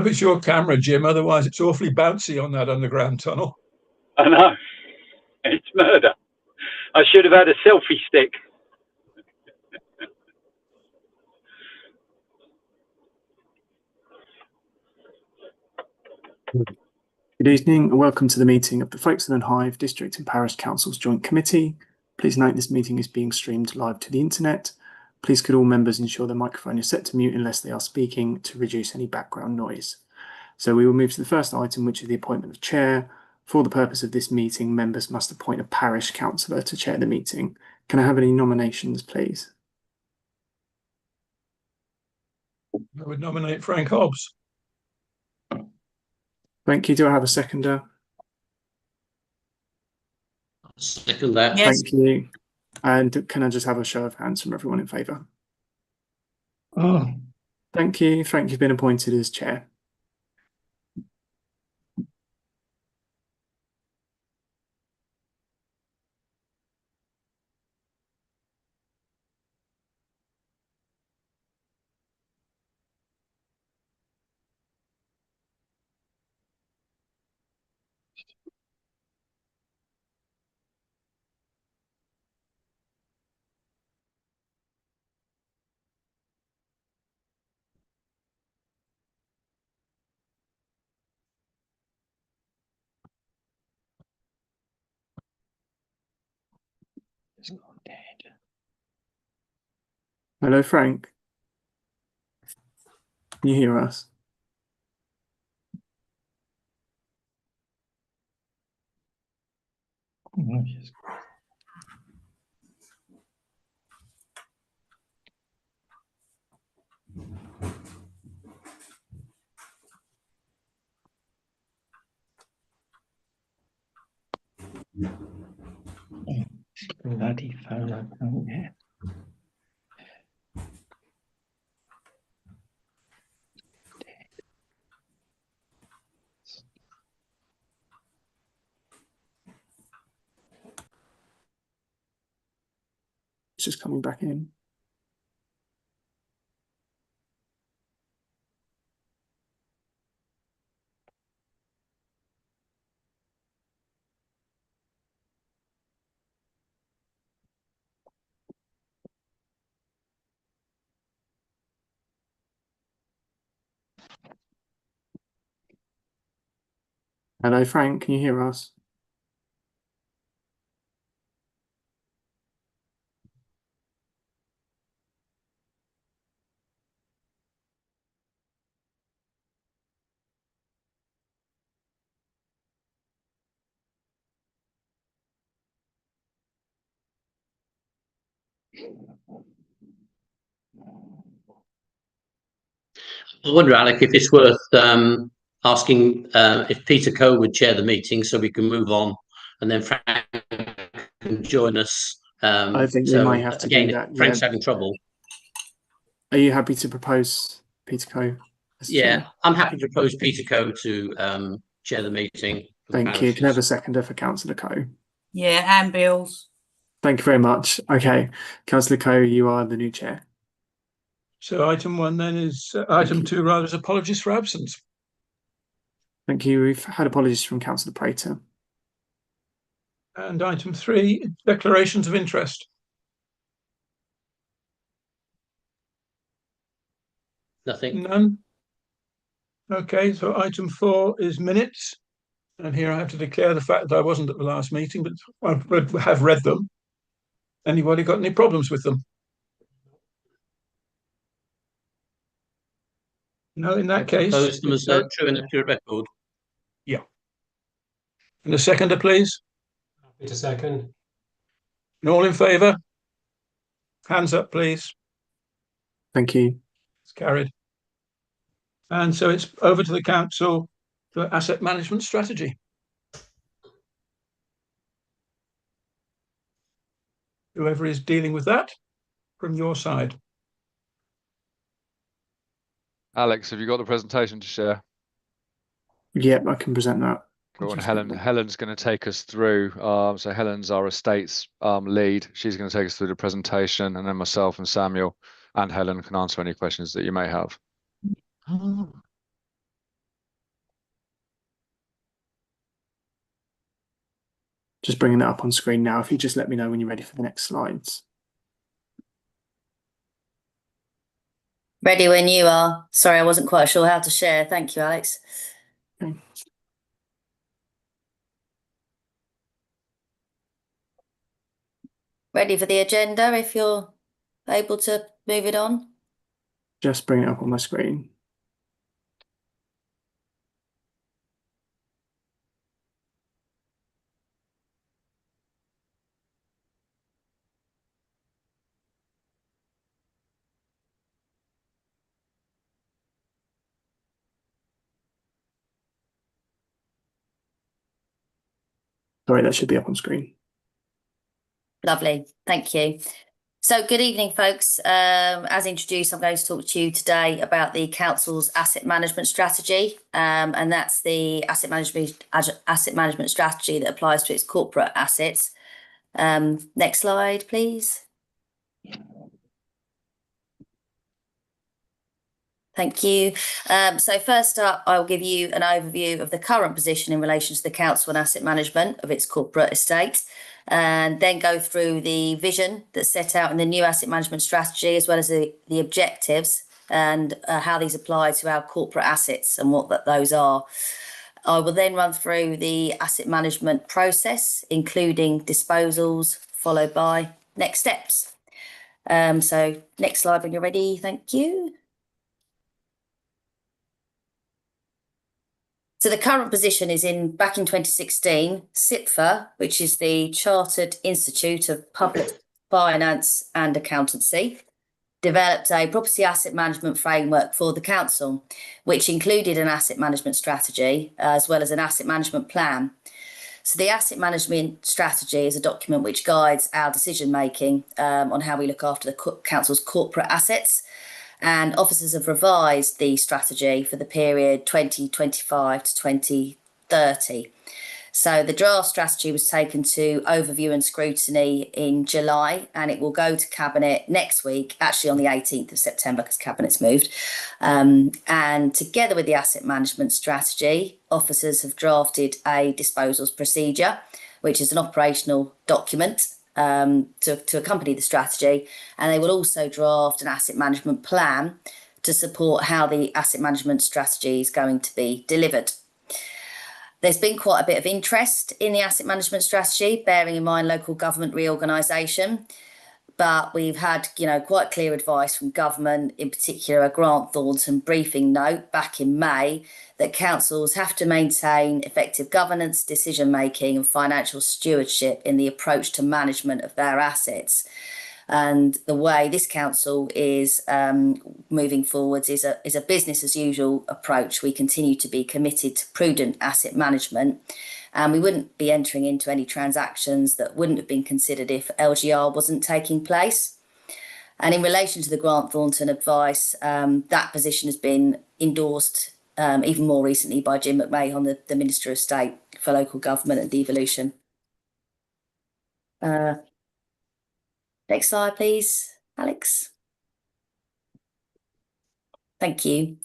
it's your camera, Jim. Otherwise, it's awfully bouncy on that underground tunnel. I know. It's murder. I should have had a selfie stick. Good evening and welcome to the meeting of the Folkestone and Hythe District and Parish Council's Joint Committee. Please note this meeting is being streamed live to the internet. Please could all members ensure their microphone is set to mute unless they are speaking to reduce any background noise. So we will move to the first item, which is the appointment of chair. For the purpose of this meeting, members must appoint a parish councillor to chair the meeting. Can I have any nominations, please? I would nominate Frank Hobbs. Thank you. Do I have a seconder? Second that. Yes. Thank you. And can I just have a show of hands from everyone in favour? Oh, Thank you. Frank, you've been appointed as chair. It's gone dead. Hello, Frank. Can you hear us? yes. Bloody phone, I can't hear. It's just coming back in. Hello, Frank. Can you hear us? I wonder, Alec, if it's worth asking if Peter Coe would chair the meeting so we can move on, and then Frank can join us. I think we might have to again, do that. if Frank's Yeah. having trouble. Are you happy to propose Peter Coe as chair? I'm happy to propose Peter Coe to chair the meeting. Thank you. Can I have a seconder for Councillor Coe? Yeah, and Bills. Thank you very much. Okay, Councillor Coe, you are the new chair. So item one then is item two, rather, is apologies for absence. Thank you. We've had apologies from Councillor Prater. And item three, declarations of interest. Nothing. None. Okay, so item four is minutes. And here I have to declare the fact that I wasn't at the last meeting, but I have read them. Anybody got any problems with them? No, in that case. Propose them as true and accurate record. Yeah. And a seconder, please. Happy to second. And all in favour? Hands up, please. Thank you. It's carried. And so it's over to the council for asset management strategy. Whoever is dealing with that from your side. Alex, have you got the presentation to share? Yep, I can present that. Cool. And Helen's going to take us through. So Helen's our estates lead. She's going to take us through the presentation, and then myself and Samuel and Helen can answer any questions that you may have. Just bringing that up on screen now. If you just let me know when you're ready for the next slides. Ready when you are. Sorry, I wasn't quite sure how to share. Thank you, Alex. Okay. Ready for the agenda if you're able to move it on. Just bring it up on my screen. Sorry, that should be up on screen. Lovely. Thank you. So good evening, folks. As introduced, I'm going to talk to you today about the council's asset management strategy, and that's the asset management strategy that applies to its corporate assets. Next slide, please. Thank you. So first up, I'll give you an overview of the current position in relation to the council and asset management of its corporate estate, and then go through the vision that's set out in the new asset management strategy, as well as the objectives and how these apply to our corporate assets and what those are. I will then run through the asset management process, including disposals, followed by next steps. So next slide when you're ready. Thank you. So the current position is back in 2016, CIPFA, which is the Chartered Institute of Public Finance and Accountancy, developed a property asset management framework for the council, which included an asset management strategy as well as an asset management plan. So the asset management strategy is a document which guides our decision making on how we look after the council's corporate assets. And officers have revised the strategy for the period 2025 to 2030. So the draft strategy was taken to overview and scrutiny in July, and it will go to Cabinet next week, actually on the 18th of September, because Cabinet's moved. And together with the asset management strategy, officers have drafted a disposals procedure, which is an operational document to accompany the strategy, and they will also draft an asset management plan to support how the asset management strategy is going to be delivered. There's been quite a bit of interest in the asset management strategy, bearing in mind local government reorganisation, but we've had, quite clear advice from government, in particular a Grant Thornton briefing note back in May, that councils have to maintain effective governance, decision-making and financial stewardship in the approach to management of their assets. And the way this council is moving forwards is a business as usual approach. We continue to be committed to prudent asset management, and we wouldn't be entering into any transactions that wouldn't have been considered if LGR wasn't taking place. And in relation to the Grant Thornton advice, that position has been endorsed even more recently by Jim McMahon, the Minister of State for Local Government and Devolution. Next slide, please, Alex. Thank you.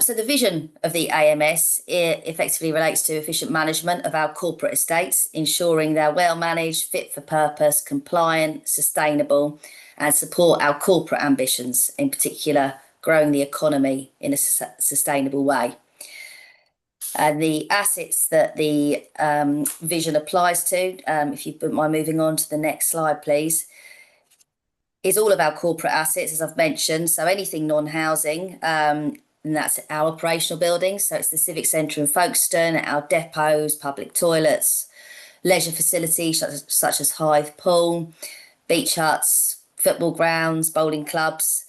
So the vision of the AMS effectively relates to efficient management of our corporate estates, ensuring they're well managed, fit for purpose, compliant, sustainable, and support our corporate ambitions, in particular growing the economy in a sustainable way. And the assets that the vision applies to, if you wouldn't mind moving on to the next slide, please, is all of our corporate assets, as I've mentioned. So anything non-housing, and that's our operational buildings. So it's the Civic Centre in Folkestone, our depots, public toilets, leisure facilities such as Hythe Pool, beach huts, football grounds, bowling clubs,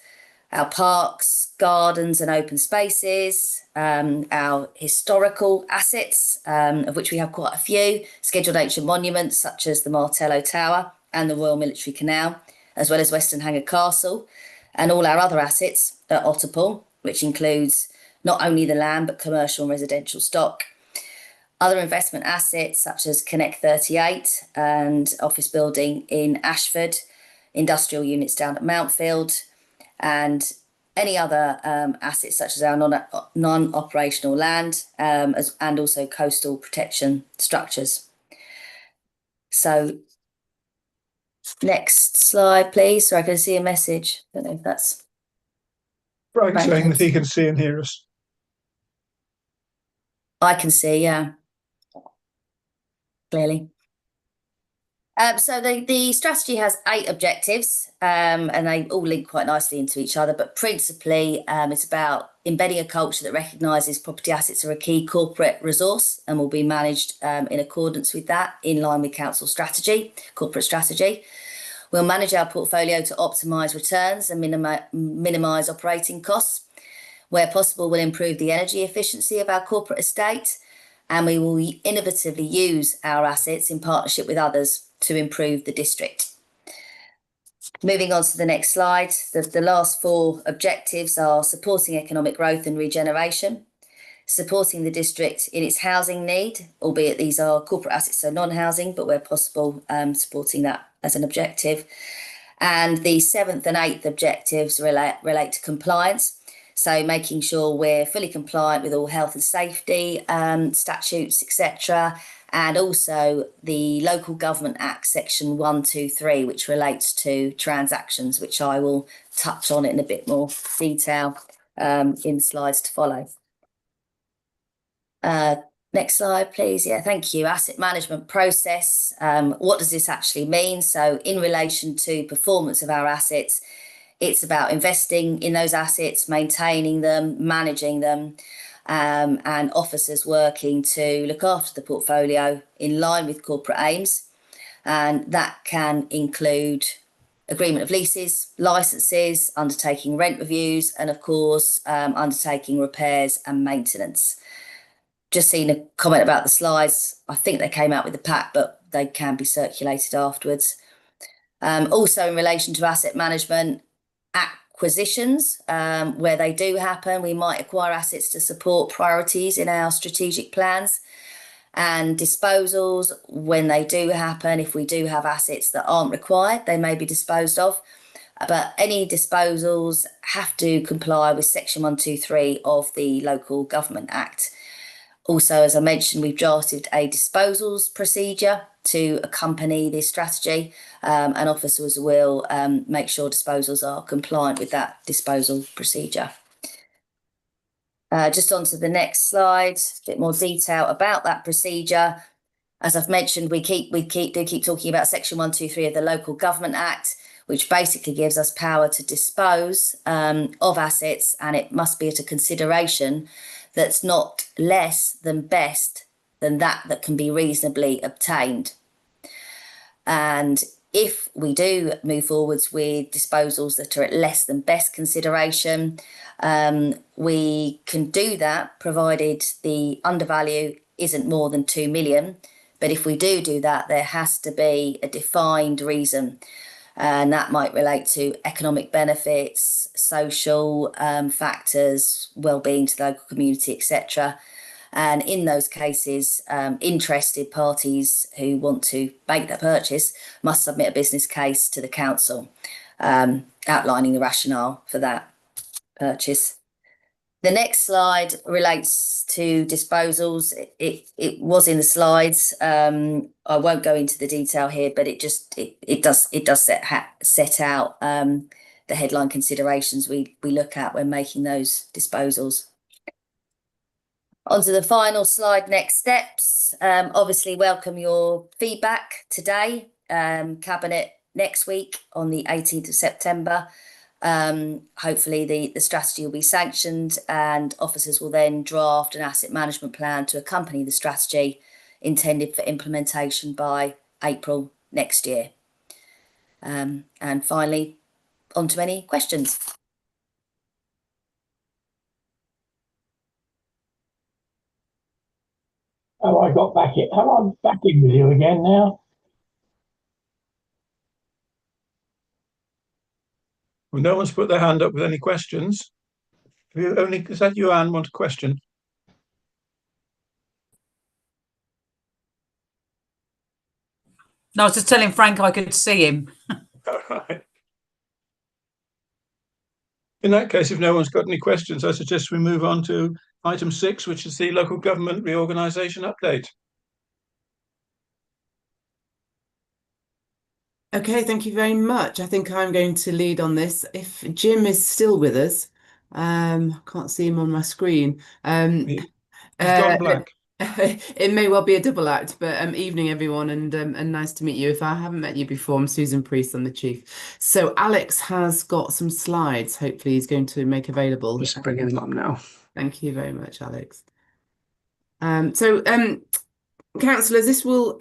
our parks, gardens and open spaces, our historical assets, of which we have quite a few, scheduled ancient monuments such as the Martello Tower and the Royal Military Canal, as well as Weston Hanger Castle, and all our other assets at Otterpool, which includes not only the land but commercial and residential stock. Other investment assets such as Connect 38 and office building in Ashford, industrial units down at Mountfield, and any other assets such as our non-operational land and also coastal protection structures. So next slide, please. So I can see a message. I don't know if that's Frank Frank saying can that he can see and hear us. I can see, yeah, clearly. So the strategy has 8 objectives, and they all link quite nicely into each other. But principally, it's about embedding a culture that recognises property assets are a key corporate resource and will be managed in accordance with that, in line with council strategy, corporate strategy. We'll manage our portfolio to optimise returns and minimise operating costs. Where possible, we'll improve the energy efficiency of our corporate estate, and we will innovatively use our assets in partnership with others to improve the district. Moving on to the next slide, the last 4 objectives are supporting economic growth and regeneration, supporting the district in its housing need, albeit these are corporate assets, so non-housing, but where possible, supporting that as an objective. And the 7th and 8th objectives relate to compliance. So making sure we're fully compliant with all health and safety statutes, etc. And also the Local Government Act section 123, which relates to transactions, which I will touch on in a bit more detail in the slides to follow. Next slide, please. Yeah, thank you. Asset management process. What does this actually mean? So in relation to performance of our assets, it's about investing in those assets, maintaining them, managing them, and officers working to look after the portfolio in line with corporate aims. And that can include agreement of leases, licenses, undertaking rent reviews, and of course, undertaking repairs and maintenance. Just seen a comment about the slides. I think they came out with the pack, but they can be circulated afterwards. Also in relation to asset management, acquisitions, where they do happen, we might acquire assets to support priorities in our strategic plans, and disposals, when they do happen, if we do have assets that aren't required, they may be disposed of. But any disposals have to comply with section 123 of the Local Government Act. Also, as I mentioned, we've drafted a disposals procedure to accompany this strategy, and officers will make sure disposals are compliant with that disposal procedure. Just on to the next slide, a bit more detail about that procedure. As I've mentioned, we keep talking about section 123 of the Local Government Act, which basically gives us power to dispose of assets, and it must be at a consideration that's not less than best than that can be reasonably obtained. And if we do move forwards with disposals that are at less than best consideration, we can do that provided the undervalue isn't more than 2 million. But if we do that, there has to be a defined reason. And that might relate to economic benefits, social factors, well-being to the local community, etc. And in those cases, interested parties who want to make that purchase must submit a business case to the council, outlining the rationale for that purchase. The next slide relates to disposals. It was in the slides. I won't go into the detail here, but it does set out the headline considerations we look at when making those disposals. On to the final slide, next steps. Obviously, welcome your feedback today. Cabinet next week on the 18th of September. Hopefully the strategy will be sanctioned, and officers will then draft an asset management plan to accompany the strategy, intended for implementation by April next year. And finally, on to any questions. Oh, I got back in. I'm back in with you again now. Well, no one's put their hand up with any questions. Is that you, Anne, want a question? No, I was just telling Frank I could see him. All right. In that case, if no one's got any questions, I suggest we move on to item 6, which is the local government reorganisation update. Okay, thank you very much. I think I'm going to lead on this. If Jim is still with us, I can't see him on my screen. He's gone black. It may well be a double act, but evening everyone, and nice to meet you. If I haven't met you before, I'm Susan Priest, I'm the chief. So Alex has got some slides. Hopefully, he's going to make available. Just bringing them up now. Thank you very much, Alex. Councillors, this will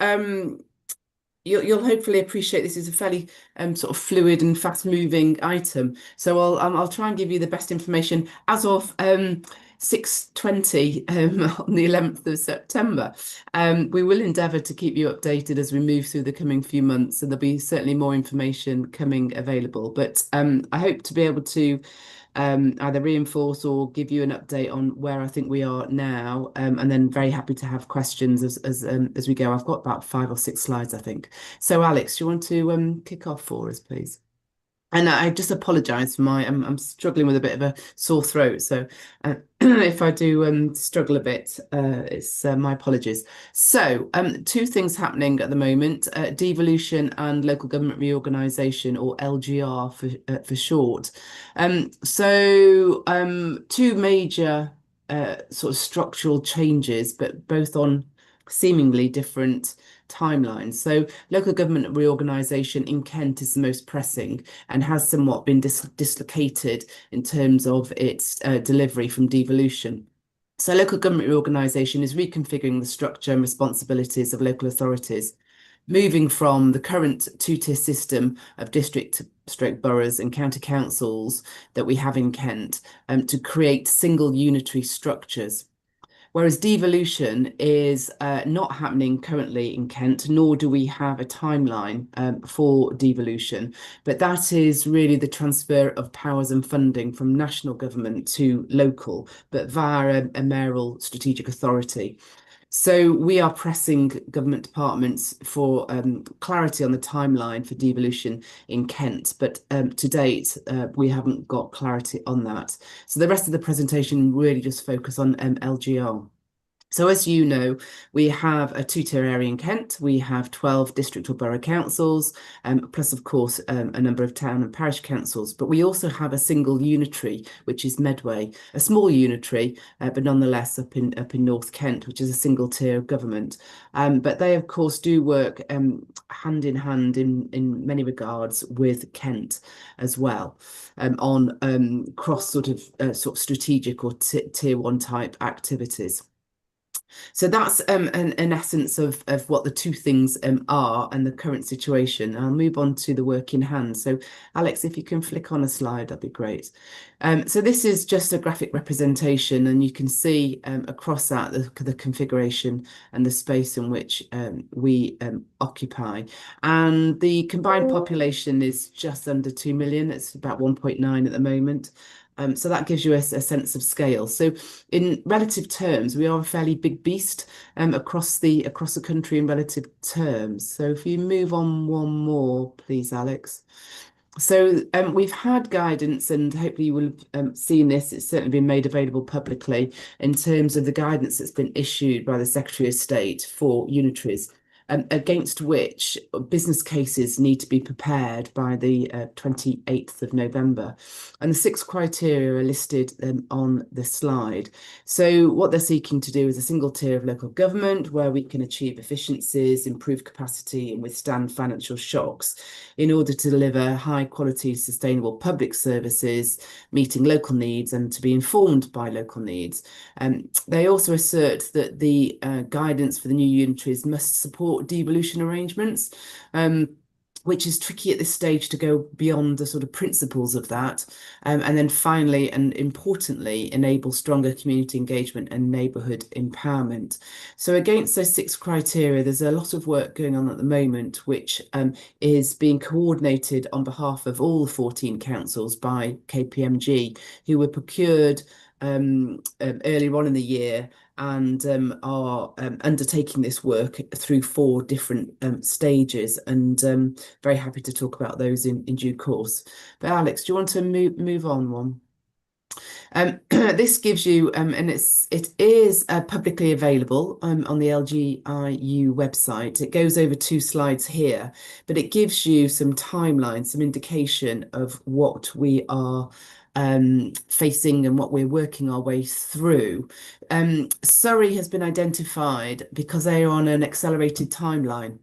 you'll hopefully appreciate this is a fairly sort of fluid and fast-moving item. So I'll try and give you the best information as of 6:20 on the 11th of September. We will endeavour to keep you updated as we move through the coming few months, and there'll be certainly more information coming available. But I hope to be able to either reinforce or give you an update on where I think we are now, and then very happy to have questions as we go. I've got about 5 or 6 slides, I think. So, Alex, do you want to kick off for us, please? And I just apologise for I'm struggling with a bit of a sore throat, so if I do struggle a bit, it's my apologies. So 2 things happening at the moment: devolution and local government reorganisation, or LGR for short. 2 major sort of structural changes, but both on seemingly different timelines. So local government reorganisation in Kent is the most pressing and has somewhat been dislocated in terms of its delivery from devolution. So local government reorganisation is reconfiguring the structure and responsibilities of local authorities, moving from the current 2-tier system of district stroke boroughs and county councils that we have in Kent to create single unitary structures. Whereas devolution is not happening currently in Kent, nor do we have a timeline for devolution. But that is really the transfer of powers and funding from national government to local, but via a mayoral strategic authority. So we are pressing government departments for clarity on the timeline for devolution in Kent, but to date, we haven't got clarity on that. So the rest of the presentation really just focus on LGR. So as you know, we have a 2-tier area in Kent. We have 12 district or borough councils, plus of course a number of town and parish councils. But we also have a single unitary, which is Medway, a small unitary, but nonetheless up in North Kent, which is a single tier of government. But they of course do work hand in hand in many regards with Kent as well, on cross sort of strategic or tier 1 type activities. So that's an essence of what the 2 things are and the current situation. I'll move on to the work in hand. So Alex, if you can flick on a slide, that'd be great. So this is just a graphic representation, and you can see across that the configuration and the space in which we occupy. And the combined population is just under 2 million. It's about 1.9 at the moment. So that gives you a sense of scale. So in relative terms, we are a fairly big beast across the country in relative terms. So if you move on one more, please, Alex. So we've had guidance, and hopefully you will have seen this. It's certainly been made available publicly in terms of the guidance that's been issued by the Secretary of State for unitaries, against which business cases need to be prepared by the 28th of November. And the 6 criteria are listed on the slide. So what they're seeking to do is a single tier of local government where we can achieve efficiencies, improve capacity and withstand financial shocks in order to deliver high quality, sustainable public services, meeting local needs and to be informed by local needs. They also assert that the guidance for the new unitaries must support devolution arrangements, which is tricky at this stage to go beyond the sort of principles of that. And then finally, and importantly, enable stronger community engagement and neighbourhood empowerment. So against those 6 criteria, there's a lot of work going on at the moment, which is being coordinated on behalf of all 14 councils by KPMG, who were procured earlier on in the year and are undertaking this work through 4 different stages, and very happy to talk about those in due course. But Alex, do you want to move on one? This gives you, and it is publicly available on the LGIU website. It goes over 2 slides here, but it gives you some timeline, some indication of what we are facing and what we're working our way through. Surrey has been identified because they are on an accelerated timeline.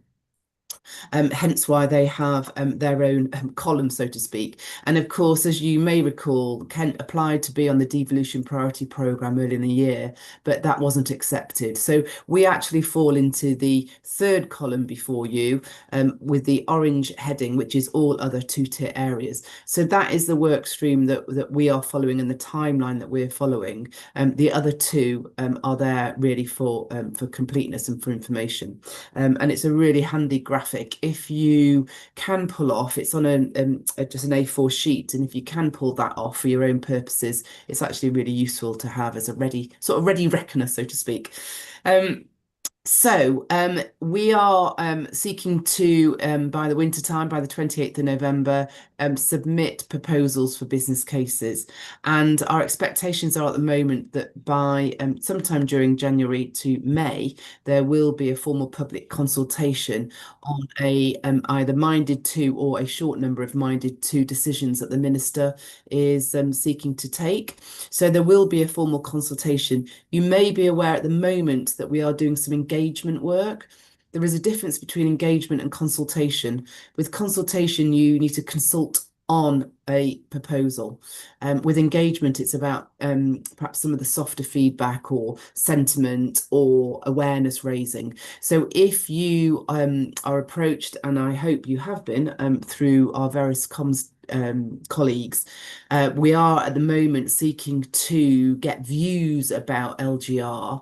Hence why they have their own column, so to speak. And of course, as you may recall, Kent applied to be on the devolution priority programme early in the year, but that wasn't accepted. So we actually fall into the 3rd column before you with the orange heading, which is all other 2-tier areas. So that is the work stream that we are following and the timeline that we're following. The other 2 are there really for completeness and for information. And it's a really handy graphic. If you can pull off, it's on just an A4 sheet, and if you can pull that off for your own purposes, it's actually really useful to have as a ready reckoner, so to speak. So we are seeking to, by the winter time, by the 28th of November, submit proposals for business cases. And our expectations are at the moment that by sometime during January to May, there will be a formal public consultation on a either minded to or a short number of minded to decisions that the Minister is seeking to take. So there will be a formal consultation. You may be aware at the moment that we are doing some engagement work. There is a difference between engagement and consultation. With consultation, you need to consult on a proposal. With engagement, it's about perhaps some of the softer feedback or sentiment or awareness raising. So if you are approached, and I hope you have been through our various comms colleagues, we are at the moment seeking to get views about LGR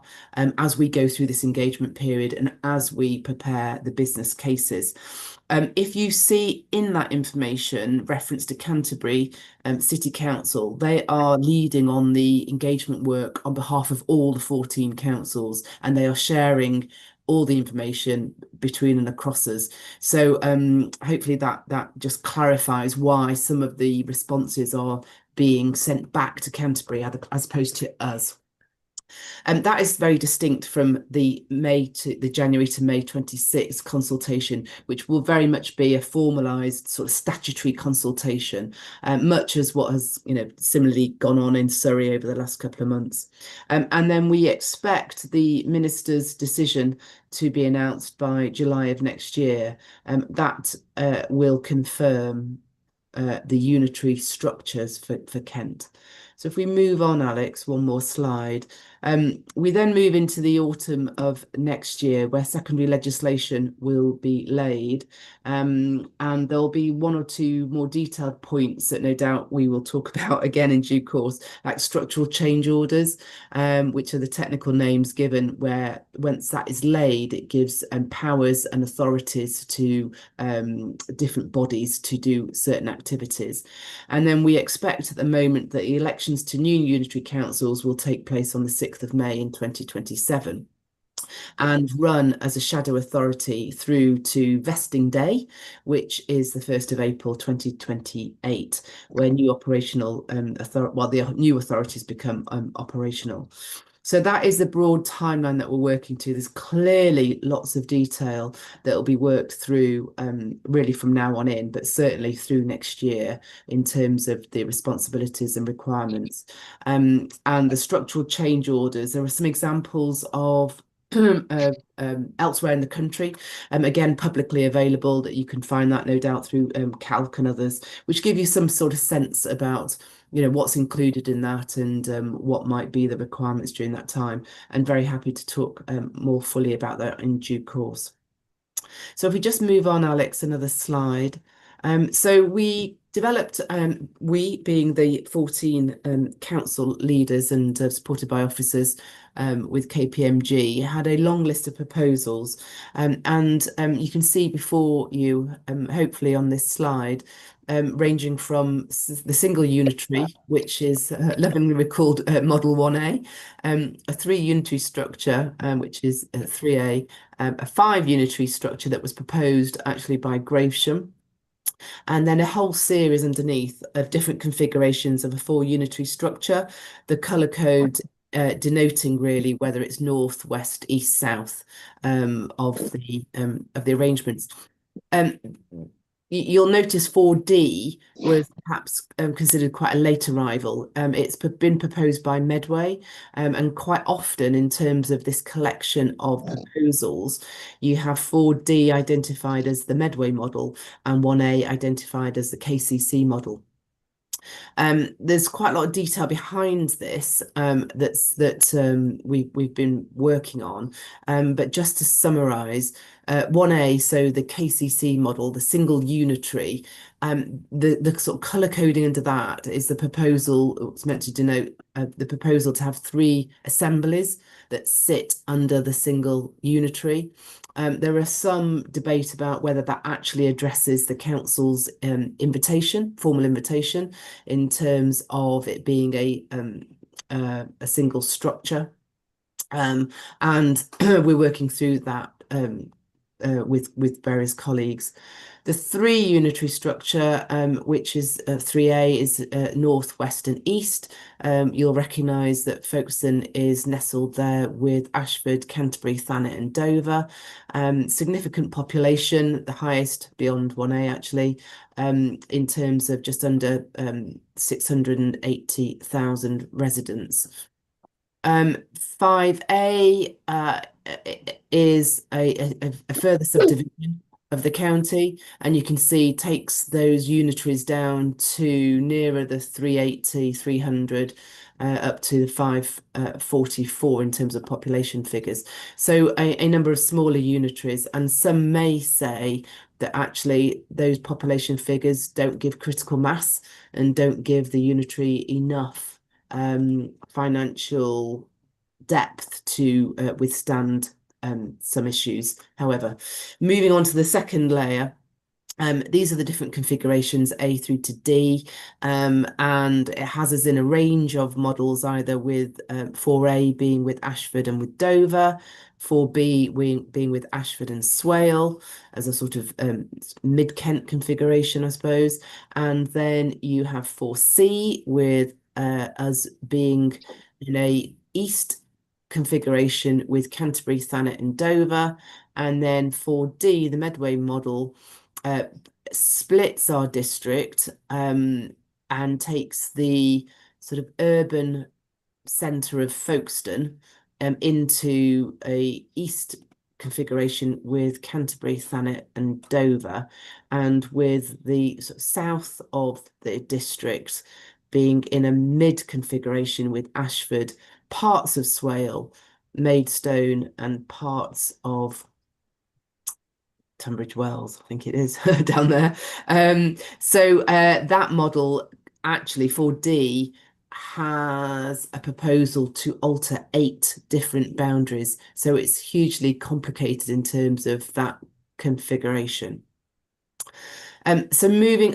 as we go through this engagement period and as we prepare the business cases. If you see in that information reference to Canterbury City Council, they are leading on the engagement work on behalf of all the 14 councils, and they are sharing all the information between and across us. So hopefully that just clarifies why some of the responses are being sent back to Canterbury as opposed to us. And that is very distinct from the January to May 26 consultation, which will very much be a formalised sort of statutory consultation, much as what has similarly gone on in Surrey over the last couple of months. And then we expect the Minister's decision to be announced by July of next year. That will confirm the unitary structures for Kent. So if we move on, Alex, one more slide. We then move into the autumn of next year, where secondary legislation will be laid, and there'll be 1 or 2 more detailed points that no doubt we will talk about again in due course, like structural change orders, which are the technical names given, where once that is laid, it gives powers and authorities to different bodies to do certain activities. And then we expect at the moment that the elections to new unitary councils will take place on the 6th of May in 2027 and run as a shadow authority through to vesting day, which is the 1st of April 2028, where new operational the new authorities become operational. So that is the broad timeline that we're working to. There's clearly lots of detail that will be worked through really from now on in, but certainly through next year in terms of the responsibilities and requirements. And the structural change orders, there are some examples of elsewhere in the country, again publicly available, that you can find that no doubt through Calc and others, which give you some sort of sense about what's included in that and what might be the requirements during that time, and very happy to talk more fully about that in due course. So if we just move on, Alex, another slide. So we developed, we being the 14 council leaders and supported by officers with KPMG, had a long list of proposals, and you can see before you, hopefully on this slide, ranging from the single unitary, which is lovingly recalled Model 1A, a 3 unitary structure, which is 3A, a 5 unitary structure that was proposed actually by Gravesham, And then a whole series underneath of different configurations of a 4 unitary structure, the colour code denoting really whether it's north, west, east, south of the arrangements. You'll notice 4D was perhaps considered quite a late arrival. It's been proposed by Medway, and quite often in terms of this collection of proposals, you have 4D identified as the Medway model and 1A identified as the KCC model. There's quite a lot of detail behind this we've been working on, but just to summarise, 1A, so the KCC model, the single unitary, the sort of colour coding under that is the proposal. It's meant to denote the proposal to have 3 assemblies that sit under the single unitary. There are some debate about whether that actually addresses the council's formal invitation, in terms of it being a single structure, and we're working through that with various colleagues. The 3 unitary structure, which is 3A, is north, west and east. You'll recognise that Folkestone is nestled there with Ashford, Canterbury, Thanet and Dover. Significant population, the highest beyond 1A actually, in terms of just under 680,000 residents. 5A is a further subdivision of the county, and you can see takes those unitaries down to nearer the 380, 300, up to 544 in terms of population figures. So a number of smaller unitaries, and some may say that actually those population figures don't give critical mass and don't give the unitary enough financial depth to withstand some issues. However, moving on to the second layer, these are the different configurations A through to D, and it has us in a range of models, either with 4A being with Ashford and with Dover, 4B being with Ashford and Swale as a sort of mid-Kent configuration, I suppose, and then you have 4C with us being in a east configuration with Canterbury, Thanet and Dover, and then 4D, the Medway model, splits our district and takes the sort of urban centre of Folkestone into a east configuration with Canterbury, Thanet and Dover, and with the sort of south of the district being in a mid configuration with Ashford, parts of Swale, Maidstone and parts of Tunbridge Wells, I think it is, down there. So that model, actually 4D, has a proposal to alter 8 different boundaries. So it's hugely complicated in terms of that configuration. So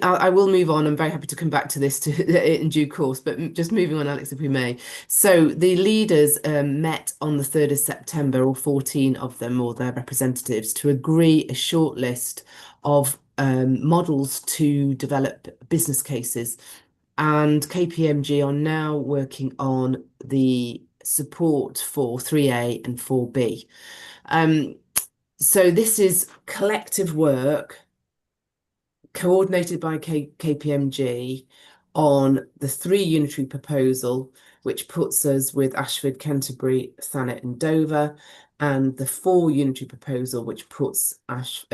I will move on. I'm very happy to come back to this in due course, but just moving on, Alex, if we may. So the leaders met on the 3rd of September, or 14 of them, or their representatives, to agree a short list of models to develop business cases. And KPMG are now working on the support for 3A and 4B. So this is collective work coordinated by KPMG on the 3 unitary proposal, which puts us with Ashford, Canterbury, Thanet and Dover, and the 4 unitary proposal, which puts us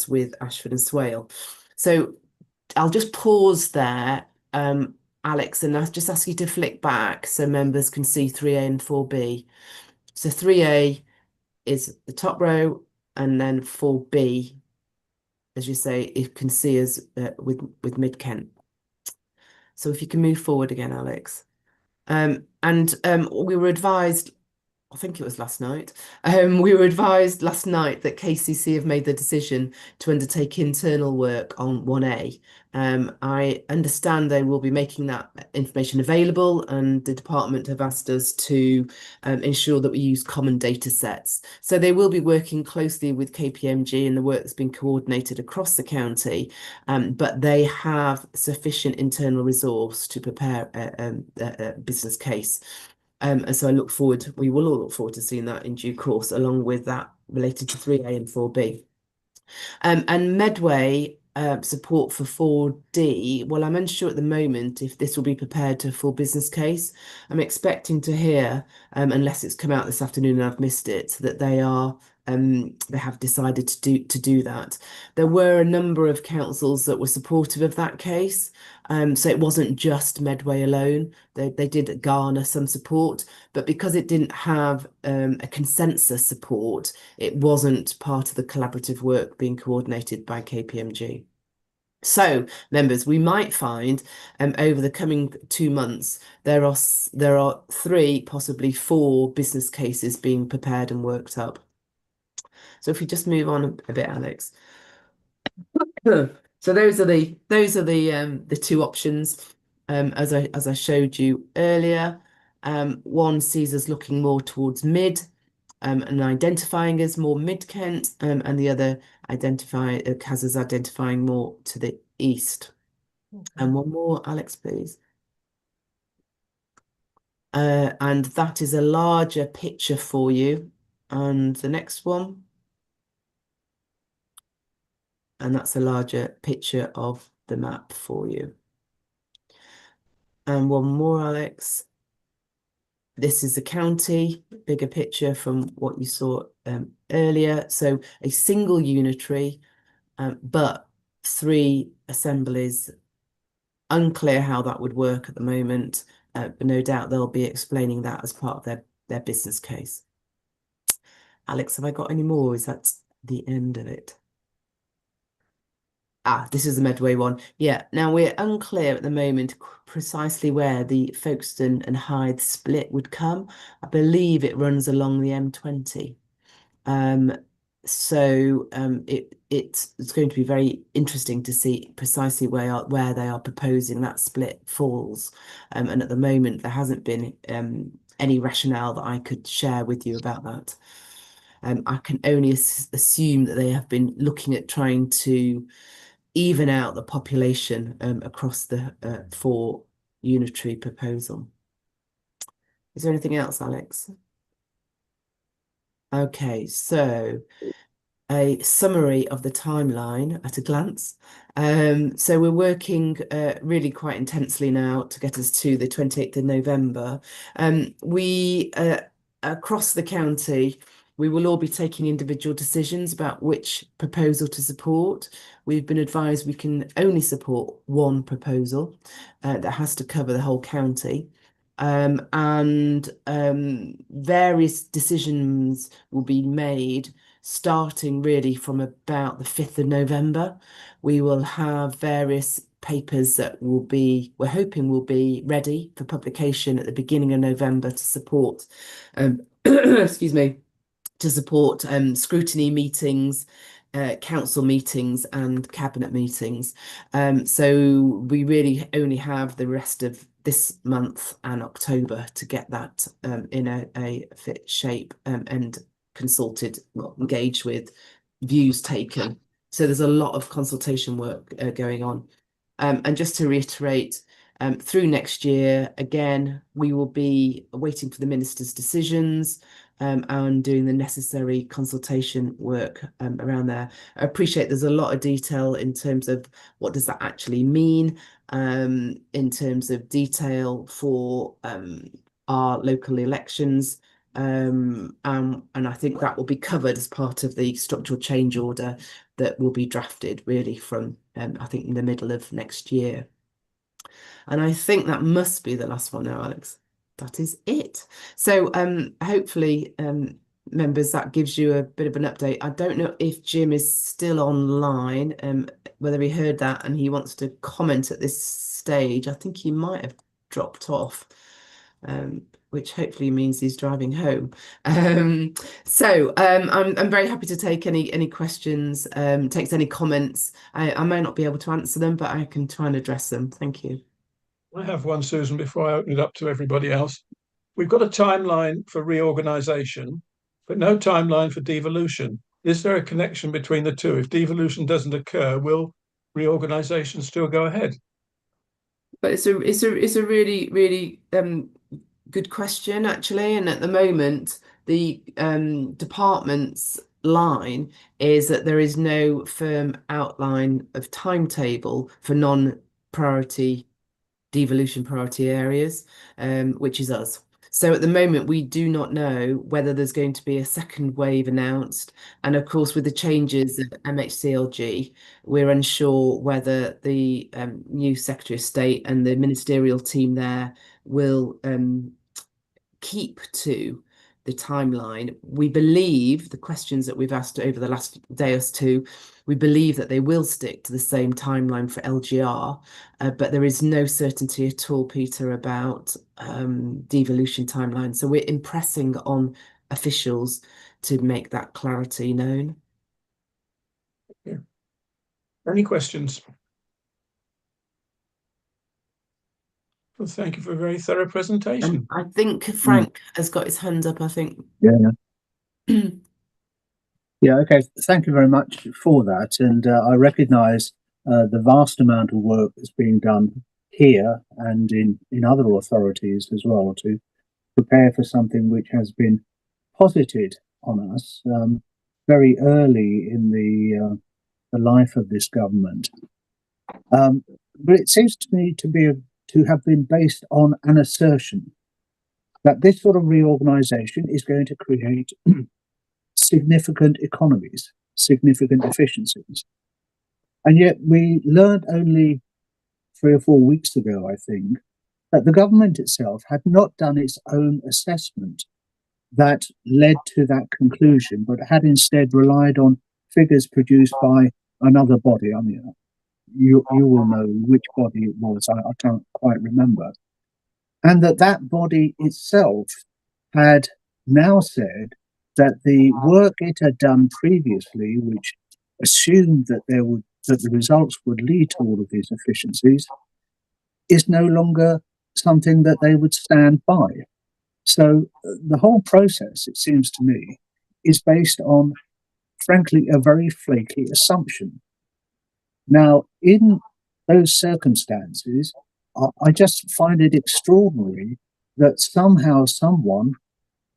with Ashford and Swale. So I'll just pause there, Alex, and I'll just ask you to flick back so members can see 3A and 4B. So 3A is the top row, and then 4B, as you say, it can see us with Mid-Kent. So if you can move forward again, Alex. We were advised I think it was last night. We were advised last night that KCC have made the decision to undertake internal work on 1A. I understand they will be making that information available, and the department have asked us to ensure that we use common data sets. So they will be working closely with KPMG, and the work that's been coordinated across the county, but they have sufficient internal resource to prepare a business case. And so we will all look forward to seeing that in due course, along with that related to 3A and 4B. And Medway support for 4D, well, I'm unsure at the moment if this will be prepared to a full business case. I'm expecting to hear, unless it's come out this afternoon and I've missed it, that they have decided to do that. There were a number of councils that were supportive of that case. So it wasn't just Medway alone. They did garner some support, but because it didn't have a consensus support, it wasn't part of the collaborative work being coordinated by KPMG. So, members, we might find over the coming 2 months there are 3, possibly 4 business cases being prepared and worked up. So if we just move on a bit, Alex. So those are the 2 options, as I showed you earlier. One sees us looking more towards mid, and identifying as more mid-Kent, and the other has us identifying more to the east. And one more, Alex, please. And that is a larger picture for you. And the next one. And that's a larger picture of the map for you. And one more, Alex. This is the county, bigger picture from what you saw earlier. So a single unitary, but 3 assemblies. Unclear how that would work at the moment, but no doubt they'll be explaining that as part of their business case. Alex, have I got any more? Is that the end of it? This is the Medway one. Yeah, now we're unclear at the moment precisely where the Folkestone and Hythe split would come. I believe it runs along the M20. So it's going to be very interesting to see precisely where they are proposing that split falls. And at the moment, there hasn't been any rationale that I could share with you about that. I can only assume that they have been looking at trying to even out the population across the 4 unitary proposal. Is there anything else, Alex? Okay, so a summary of the timeline at a glance. So we're working really quite intensely now to get us to the 28th of November. We across the county, we will all be taking individual decisions about which proposal to support. We've been advised we can only support one proposal that has to cover the whole county. And various decisions will be made starting really from about the 5th of November. We will have various papers that we're hoping will be ready for publication at the beginning of November to support, excuse me, to support scrutiny meetings, council meetings and cabinet meetings. So we really only have the rest of this month and October to get that in a fit shape and consulted, engaged with, views taken. So there's a lot of consultation work going on. And just to reiterate, through next year, again, we will be waiting for the minister's decisions and doing the necessary consultation work around there. I appreciate there's a lot of detail in terms of what does that actually mean in terms of detail for our local elections. And I think that will be covered as part of the structural change order that will be drafted really from, I think, in the middle of next year. And I think that must be the last one now, Alex. That is it. So hopefully, members, that gives you a bit of an update. I don't know if Jim is still online, whether he heard that and he wants to comment at this stage. I think he might have dropped off. which hopefully means he's driving home. I'm very happy to take any questions, takes any comments. I may not be able to answer them, but I can try and address them. Thank you. I have one, Susan, before I open it up to everybody else. We've got a timeline for reorganisation, but no timeline for devolution. Is there a connection between the two? If devolution doesn't occur, will reorganisation still go ahead? But it's a really good question, actually. And at the moment, the department's line is that there is no firm outline of timetable for non-priority devolution priority areas, which is us. So at the moment, we do not know whether there's going to be a second wave announced. And of course, with the changes of MHCLG, we're unsure whether the new Secretary of State and the ministerial team there will keep to the timeline. We believe the questions that we've asked over the last day or two, we believe that they will stick to the same timeline for LGR, but there is no certainty at all, Peter, about devolution timeline. So we're impressing on officials to make that clarity known. Yeah. Any questions? Well, thank you for a very thorough presentation. I think Frank has got his hand up, I think. Yeah. Yeah, okay. Thank you very much for that. And I recognise the vast amount of work that's being done here and in other authorities as well to prepare for something which has been posited on us very early in the life of this government. But it seems to me to have been based on an assertion that this sort of reorganisation is going to create significant economies, significant efficiencies. And yet we learned only 3 or 4 weeks ago, I think, that the government itself had not done its own assessment that led to that conclusion, but had instead relied on figures produced by another body. I mean, you will know which body it was, I can't quite remember. And that body itself had now said that the work it had done previously, which assumed that the results would lead to all of these efficiencies, is no longer something that they would stand by. So the whole process, it seems to me, is based on, frankly, a very flaky assumption. Now, in those circumstances, I just find it extraordinary that somehow someone,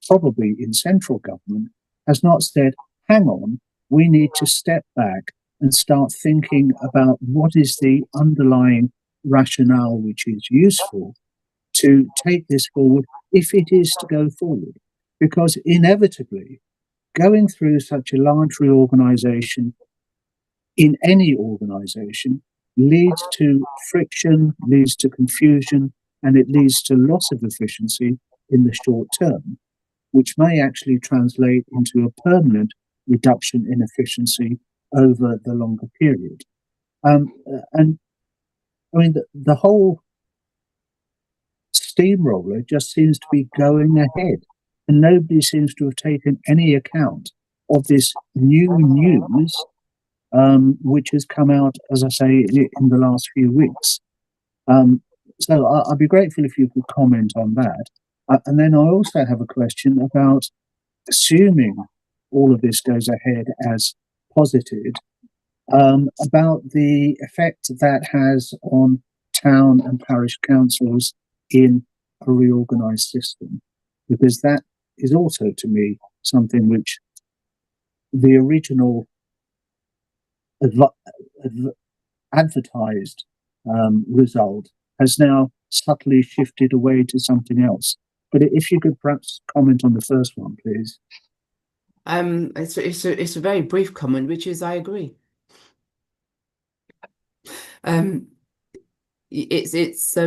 probably in central government, has not said, hang on, we need to step back and start thinking about what is the underlying rationale which is useful to take this forward if it is to go forward. Because inevitably, going through such a large reorganisation in any organisation leads to friction, leads to confusion, and it leads to loss of efficiency in the short term, which may actually translate into a permanent reduction in efficiency over the longer period. And I mean, the whole steamroller just seems to be going ahead, and nobody seems to have taken any account of this new news, which has come out, as I say, in the last few weeks. So I'd be grateful if you could comment on that. And then I also have a question about, assuming all of this goes ahead as posited, about the effect that has on town and parish councils in a reorganised system, because that is also, to me, something which the original advertised result has now subtly shifted away to something else. But if you could perhaps comment on the first one, please. It's a very brief comment, which is I agree. It's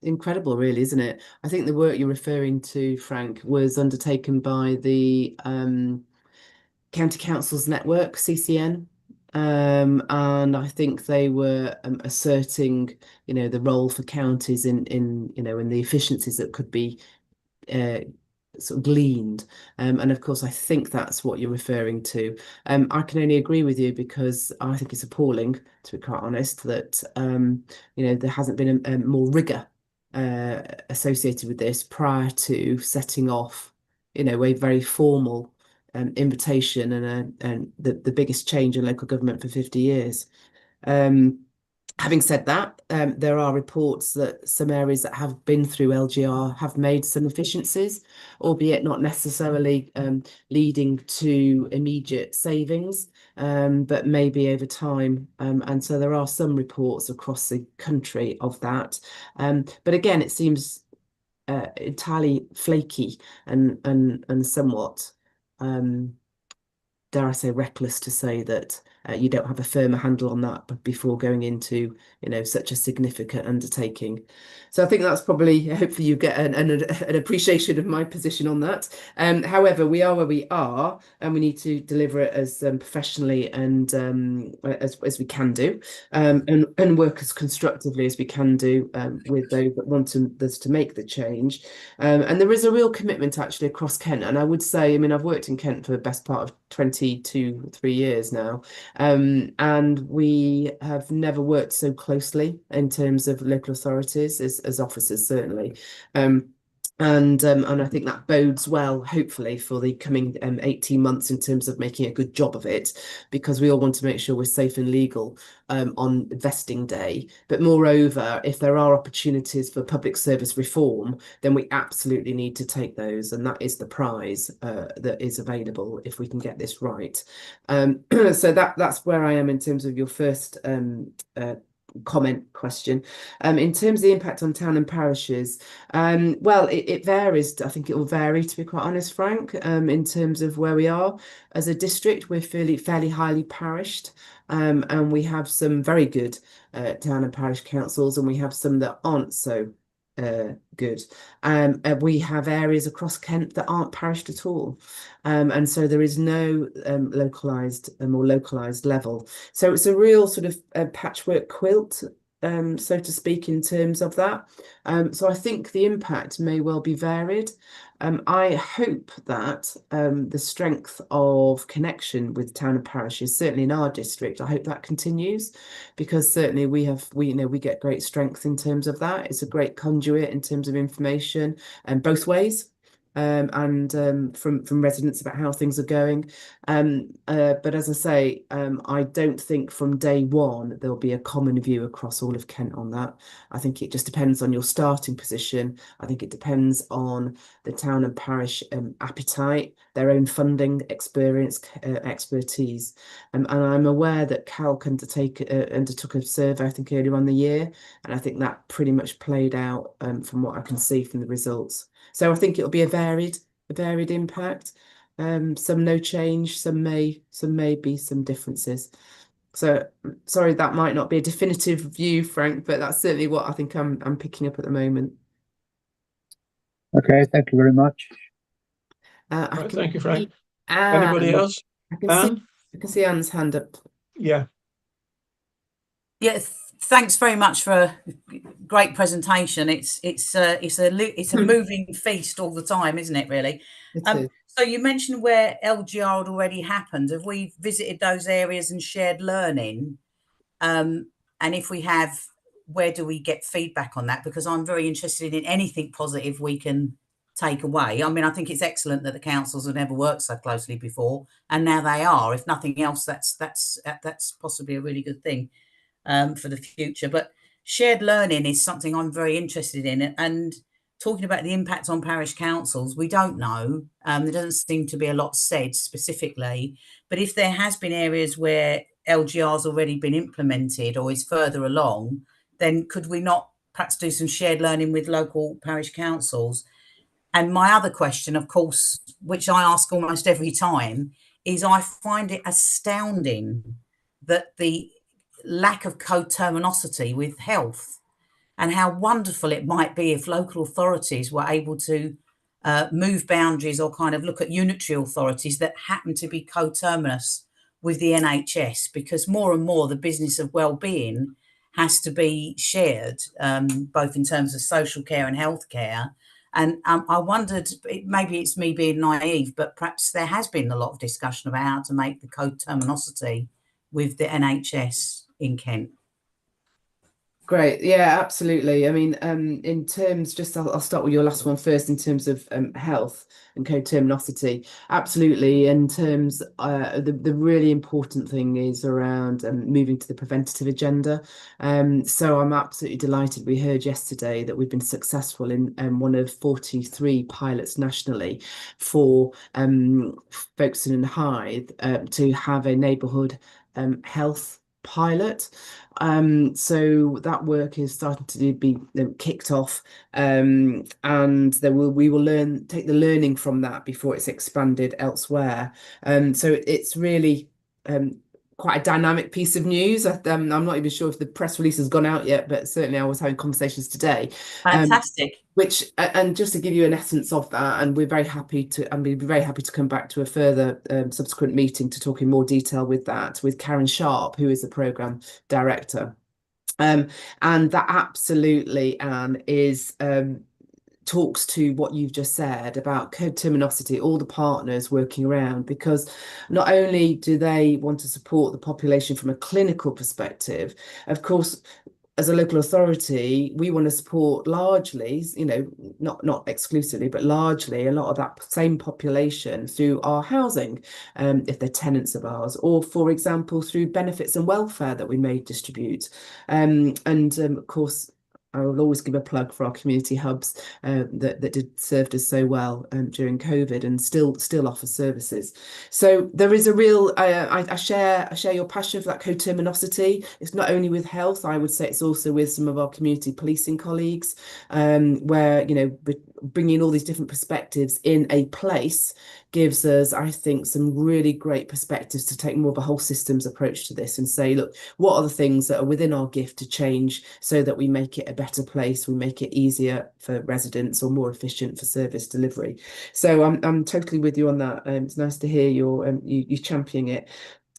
incredible, really, isn't it? I think the work you're referring to, Frank, was undertaken by the County Councils Network, CCN, and I think they were asserting, the role for counties in the efficiencies that could be sort of gleaned. And of course, I think that's what you're referring to. I can only agree with you because I think it's appalling, to be quite honest, that there hasn't been a more rigour associated with this prior to setting off, a very formal invitation and the biggest change in local government for 50 years. Having said that, there are reports that some areas that have been through LGR have made some efficiencies, albeit not necessarily leading to immediate savings, but maybe over time. And so there are some reports across the country of that. But again, it seems entirely flaky and somewhat, dare I say, reckless to say that you don't have a firmer handle on that before going into, such a significant undertaking. So I think that's probably, hopefully you get an appreciation of my position on that. However, we are where we are, and we need to deliver it as professionally and as we can do, and work as constructively as we can do with those that want us to make the change. And there is a real commitment actually across Kent. And I would say, I've worked in Kent for the best part of 22-3 years now. And we have never worked so closely in terms of local authorities as officers, certainly. And I think that bodes well, hopefully, for the coming 18 months in terms of making a good job of it, because we all want to make sure we're safe and legal on vesting day. But moreover, if there are opportunities for public service reform, then we absolutely need to take those, and that is the prize that is available if we can get this right. So that's where I am in terms of your first comment question. In terms of the impact on town and parishes, well, it varies. I think it will vary, to be quite honest, Frank, in terms of where we are. As a district, we're fairly highly parished, and we have some very good town and parish councils, and we have some that aren't so good. We have areas across Kent that aren't parished at all, and so there is no more localized level. So it's a real sort of patchwork quilt, so to speak, in terms of that. So I think the impact may well be varied. I hope that the strength of connection with town and parishes, certainly in our district, I hope that continues, because certainly we get great strength in terms of that. It's a great conduit in terms of information, and both ways. And from residents about how things are going. But as I say, I don't think from day one there'll be a common view across all of Kent on that. I think it just depends on your starting position. I think it depends on the town and parish appetite, their own funding experience, expertise. And I'm aware that Calc undertook a survey, I think, earlier on the year, and I think that pretty much played out from what I can see from the results. So I think it'll be a varied impact. Some no change, some may be some differences. So sorry, that might not be a definitive view, Frank, but that's certainly what I think I'm picking up at the moment. Okay, thank you very much. Right, thank you, Frank. Anybody else? I can see Anne's hand up. Yeah. Yeah, thanks very much for a great presentation. It's a moving feast all the time, isn't it, really? So you mentioned where LGR had already happened. Have we visited those areas and shared learning? And if we have, where do we get feedback on that? Because I'm very interested in anything positive we can take away. I think it's excellent that the councils have never worked so closely before, and now they are. If nothing else, that's possibly a really good thing for the future. But shared learning is something I'm very interested in. And talking about the impact on parish councils, we don't know. There doesn't seem to be a lot said specifically. But if there has been areas where LGR's already been implemented or is further along, then could we not perhaps do some shared learning with local parish councils? And my other question, of course, which I ask almost every time, is I find it astounding that the lack of coterminosity with health, and how wonderful it might be if local authorities were able to move boundaries or kind of look at unitary authorities that happen to be coterminous with the NHS, because more and more the business of well-being has to be shared, both in terms of social care and healthcare. And I wondered, maybe it's me being naive, but perhaps there has been a lot of discussion about how to make the co-terminosity with the NHS in Kent. Great. Yeah, absolutely. I mean, in terms, I'll start with your last one first in terms of health and co-terminosity. Absolutely. In terms, the really important thing is around moving to the preventative agenda. So I'm absolutely delighted. We heard yesterday that we've been successful in one of 43 pilots nationally for Folkestone and Hythe to have a neighbourhood health pilot. So that work is starting to be kicked off, and we will take the learning from that before it's expanded elsewhere. So it's really quite a dynamic piece of news. I'm not even sure if the press release has gone out yet, but certainly I was having conversations today. Fantastic. And just to give you an essence of that, and we'd be very happy to come back to a further subsequent meeting to talk in more detail with Karen Sharp, who is the programme director. And that absolutely, Anne, is talks to what you've just said about co-terminosity, all the partners working around, because not only do they want to support the population from a clinical perspective, of course, as a local authority, we want to support largely, not exclusively, but largely a lot of that same population through our housing, if they're tenants of ours, or for example, through benefits and welfare that we may distribute. Of course, I will always give a plug for our community hubs that served us so well during COVID and still offer services. So there is a real, I share your passion for that co-terminosity. It's not only with health, I would say it's also with some of our community policing colleagues, where, bringing all these different perspectives in a place gives us, I think, some really great perspectives to take more of a whole systems approach to this and say, look, what are the things that are within our gift to change so that we make it a better place, we make it easier for residents or more efficient for service delivery. So I'm totally with you on that. It's nice to hear you championing it.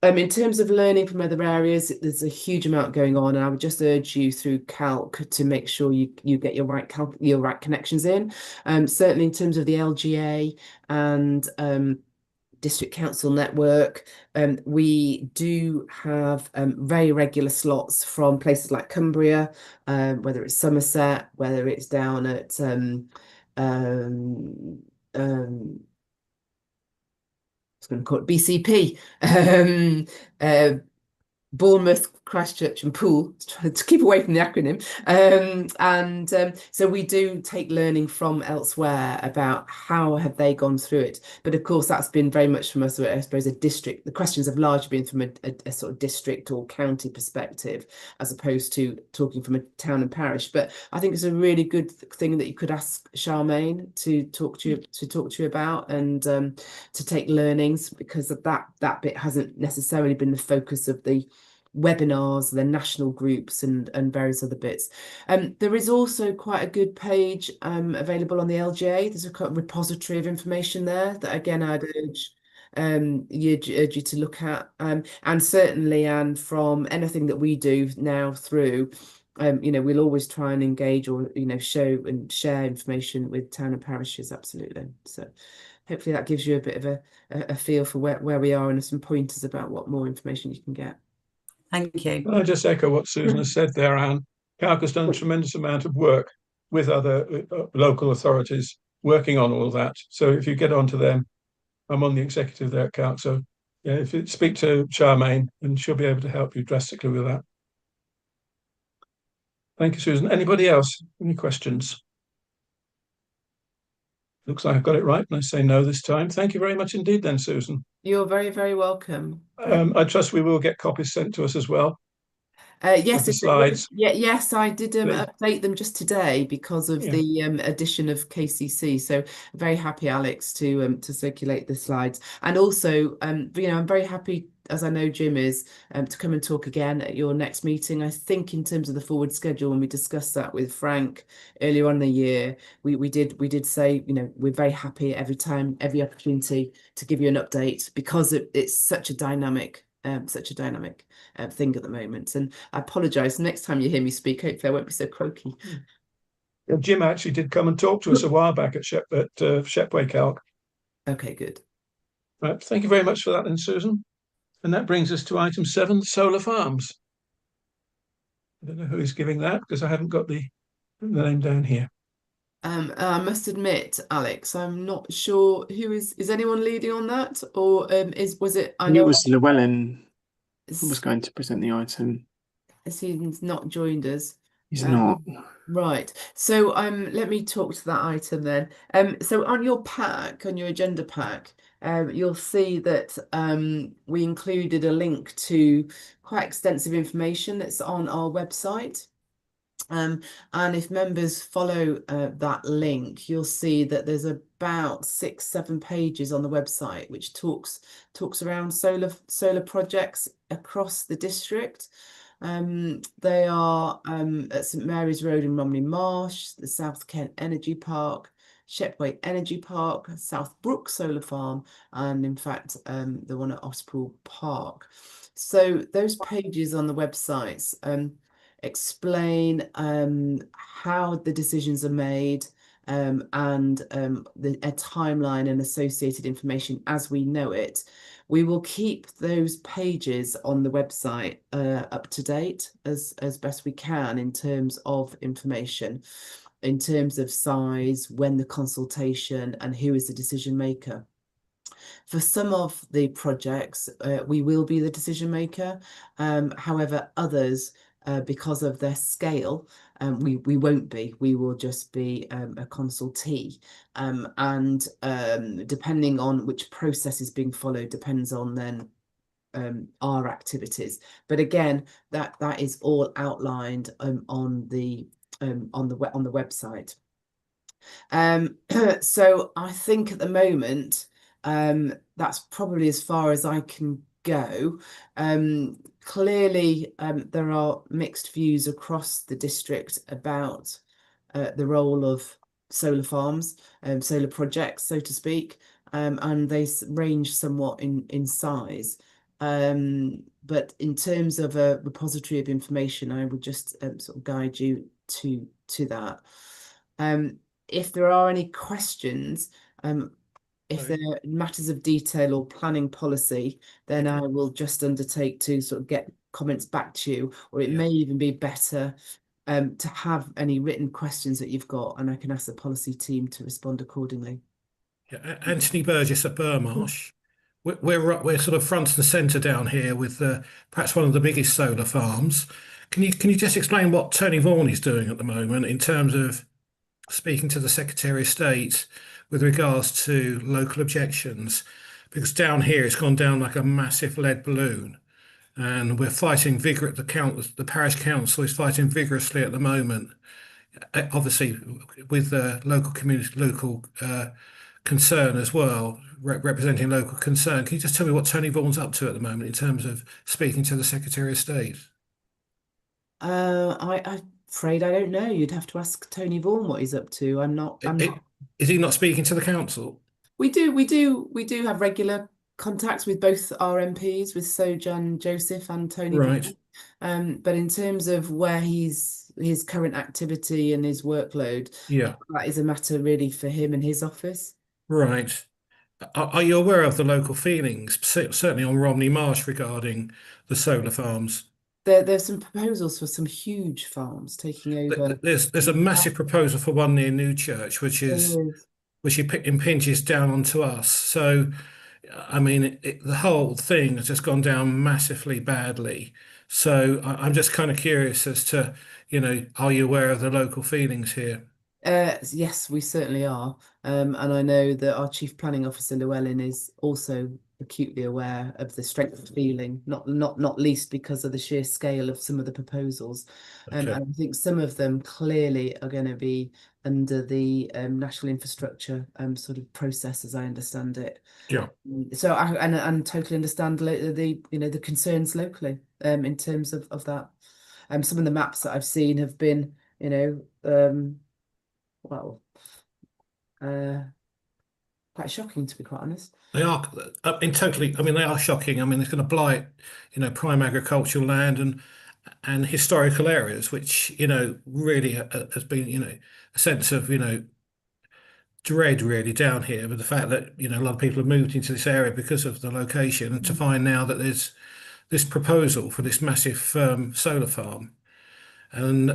In terms of learning from other areas, there's a huge amount going on, and I would just urge you through Calc to make sure you get your right connections in. Certainly in terms of the LGA and District Council network, we do have very regular slots from places like Cumbria, whether it's Somerset, whether it's down at I was going to call it BCP, Bournemouth, Christchurch and Poole, to keep away from the acronym. So we do take learning from elsewhere about how have they gone through it. But of course, that's been very much from us, I suppose, a district. The questions have largely been from a sort of district or county perspective, as opposed to talking from a town and parish. But I think it's a really good thing that you could ask Charmaine to talk to you about, and to take learnings, because that bit hasn't necessarily been the focus of the webinars, the national groups and various other bits. There is also quite a good page available on the LGA. There's a repository of information there that, again, I'd urge you to look at, and certainly, and from anything that we do now through, we'll always try and engage or show and share information with town and parishes. Absolutely. So hopefully that gives you a bit of a feel for where we are and some pointers about what more information you can get. Thank you. Can I just echo what Susan has said there, Anne? Calc has done a tremendous amount of work with other local authorities working on all that. So if you get onto them, I'm on the executive there at Calc. So yeah, if you speak to Charmaine, and she'll be able to help you drastically with that. Thank you, Susan. Anybody else? Any questions? Looks like I've got it right, and I say no this time. Thank you very much indeed then, Susan. You're very, very welcome. I trust we will get copies sent to us as well. Yes, the slides. Yes, I did update them just today because of the addition of KCC. So very happy, Alex, to circulate the slides, and also I'm very happy, as I know Jim is, to come and talk again at your next meeting. I think in terms of the forward schedule, when we discussed that with Frank earlier on in the year, we did say we're very happy every opportunity to give you an update, because it's such a dynamic such a dynamic thing at the moment. And I apologise. Next time you hear me speak, hopefully I won't be so croaky. Jim actually did come and talk to us a while back at Shepway Calc. Okay, good. Right, thank you very much for that then, Susan. And that brings us to item 7, solar farms. I don't know who is giving that because I haven't got the name down here. I must admit, Alex, I'm not sure who is anyone leading on that, or was it? I It know was Llewellyn who was going to present the item. he's not joined us. He's not. Right. So let me talk to that item then. So on your pack, on your agenda pack, you'll see that we included a link to quite extensive information that's on our website. And if members follow that link, you'll see that there's about 6-7 pages on the website which talks around solar projects across the district. They are at St Mary's Road in Romney Marsh, the South Kent Energy Park, Shepway Energy Park, South Brook Solar Farm, and in fact the one at Ospool Park. So those pages on the websites explain how the decisions are made and a timeline and associated information as we know it. We will keep those pages on the website up to date as best we can in terms of information, in terms of size, when the consultation, and who is the decision maker. For some of the projects, we will be the decision maker. However, others, because of their scale, we won't be. We will just be a consultee. And depending on which process is being followed, depends on then our activities. But again, that is all outlined on the website. So I think at the moment, that's probably as far as I can go. Clearly, there are mixed views across the district about the role of solar farms, solar projects, so to speak, and they range somewhat in size. But in terms of a repository of information, I would just sort of guide you to that. If there are any questions, if there are matters of detail or planning policy, then I will just undertake to sort of get comments back to you, or it may even be better to have any written questions that you've got, and I can ask the policy team to respond accordingly. Yeah, Anthony Burgess at Burmarsh. We're sort of front and centre down here with perhaps one of the biggest solar farms. Can you just explain what Tony Vaughan is doing at the moment in terms of speaking to the Secretary of State with regards to local objections? Because down here it's gone down like a massive lead balloon, and we're fighting the parish council is fighting vigorously at the moment, obviously with the local community, concern as well, representing local concern. Can you just tell me what Tony Vaughan's up to at the moment in terms of speaking to the Secretary of State? I'm afraid I don't know. You'd have to ask Tony Vaughan what he's up to. I'm not. Is he not speaking to the council? We do have regular contacts with both our MPs, with Sojan Joseph and Tony Vaughan. But in terms of where his current activity and his workload, that is a matter really for him and his office. Right. Are you aware of the local feelings, certainly on Romney Marsh, regarding the solar farms? There's some proposals for some huge farms taking over. There's a massive proposal for one near Newchurch, which impinges down onto us. So, I mean, the whole thing has just gone down massively badly. So I'm just kind of curious as to, are you aware of the local feelings here? Yes, we certainly are. And I know that our Chief Planning Officer, Llewellyn, is also acutely aware of the strength of feeling, not least because of the sheer scale of some of the proposals. And I think some of them clearly are going to be under the national infrastructure sort of process, as I understand it. Yeah. So I totally understand the concerns locally in terms of that. Some of the maps that I've seen have been, quite shocking, to be quite honest. They are I mean, they are shocking. I mean, it's going to blight, prime agricultural land and historical areas, which, really has been, a sense of, dread really down here with the fact that, a lot of people have moved into this area because of the location, and to find now that there's this proposal for this massive solar farm. And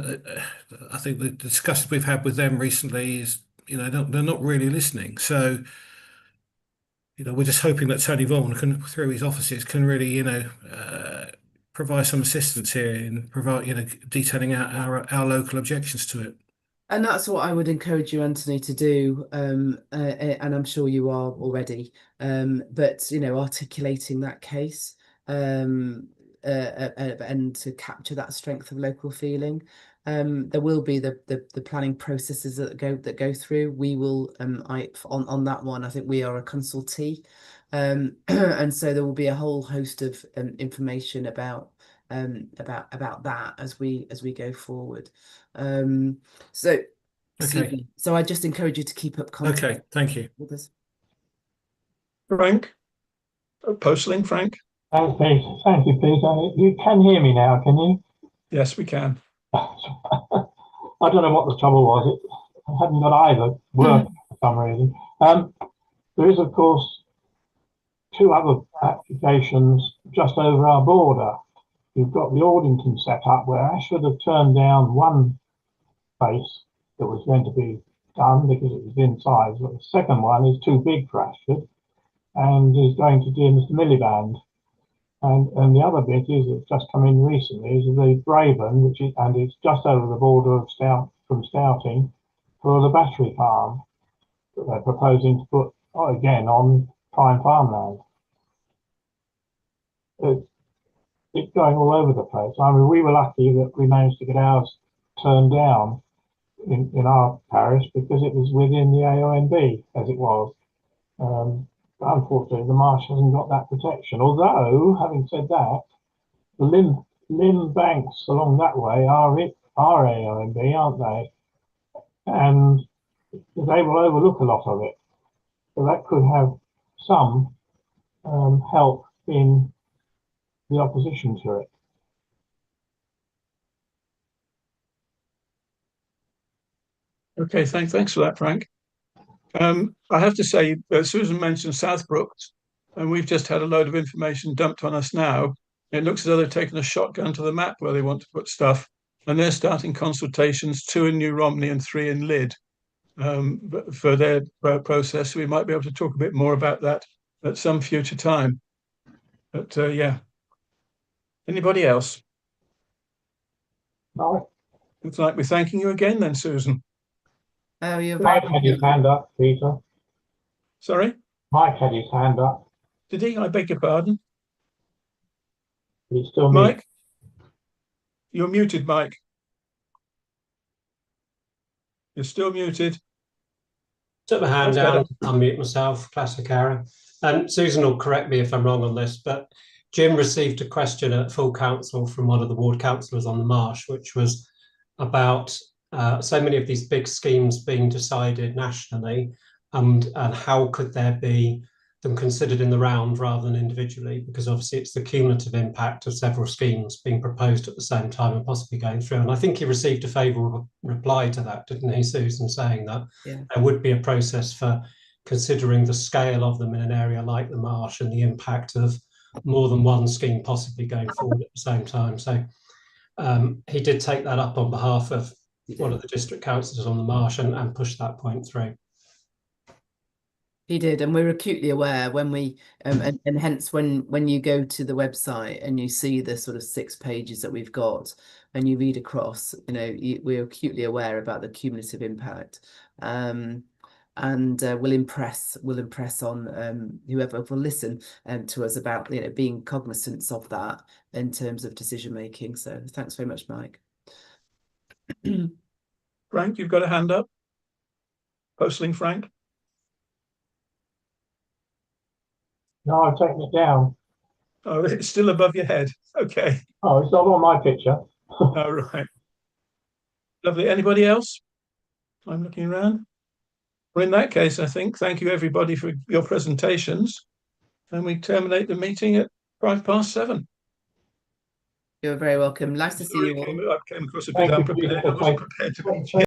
I think the discussions we've had with them recently is, they're not really listening. So, we're just hoping that Tony Vaughan can, through his offices, can really, provide some assistance here and provide, detailing out our local objections to it. And that's what I would encourage you, Anthony, to do. And I'm sure you are already. But articulating that case and to capture that strength of local feeling. There will be the planning processes that go through. We will on that one. I think we are a consultee, and so there will be a whole host of information about that as we go forward. So Okay. So I just encourage you to keep up contact. Okay, thank you. With us. Frank, Postling, Frank. Thank you, Peter. You can hear me now, can you? Yes, we can. I don't know what the trouble was. I hadn't got either working for some reason. There is, of course, 2 other applications just over our border. You've got the Ordington set up where Ashford have turned down one place that was going to be done because it was inside. But the second one is too big for Ashford and is going to do Mr. Milliband. And the other bit is it's just come in recently is the Braven, and it's just over the border of from Stouting for the battery farm that they're proposing to put again on prime farmland. It's going all over the place. I mean, we were lucky that we managed to get ours turned down in our parish because it was within the AONB as it was. Unfortunately, the marsh hasn't got that protection. Although, having said that, the limb banks along that way are AONB, aren't they? And they will overlook a lot of it. So that could have some help in the opposition to it. Okay, thanks for that, Frank. I have to say, Susan mentioned Southbrooks, and we've just had a load of information dumped on us now. It looks as though they've taken a shotgun to the map where they want to put stuff, and they're starting consultations, 2 in New Romney and 3 in Lydd, for their process. So we might be able to talk a bit more about that at some future time. But yeah, anybody else? No. Looks like we're thanking you again then, Susan. Oh, you're Mike had his hand up, Peter. Sorry? Mike had his hand up. Did he? I beg your pardon. He's still Mike? muted. You're muted, Mike. You're still muted. Took my hand That's down, unmute myself, classic error. Susan will correct me if I'm wrong on this, but Jim received a question at full council from one of the ward councillors on the Marsh, which was about so many of these big schemes being decided nationally, and how could there be them considered in the round rather than individually, because obviously it's the cumulative impact of several schemes being proposed at the same time and possibly going through. And I think he received a favourable reply to that, didn't he, Susan, saying that there would be a process for considering the scale of them in an area like the Marsh and the impact of more than one scheme possibly going forward at the same time. So he did take that up on behalf of one of the district councillors on the Marsh and push that point through. He did, and we're acutely aware when we and hence when you go to the website and you see the sort of 6 pages that we've got and you read across, we're acutely aware about the cumulative impact, and we'll impress on whoever will listen to us about being cognizant of that in terms of decision making. So thanks very much, Mike. Frank, you've got a hand up. Postling Frank. No, I've taken it down. Oh, it's still above your head. Okay. Oh, it's not on my picture. Oh, right. Lovely. Anybody else? I'm looking around. Well, in that case, I think thank you everybody for your presentations, and we terminate the meeting at 7:05. You're very welcome. Nice to see you all. I came across a bit unprepared. I wasn't prepared to meet you.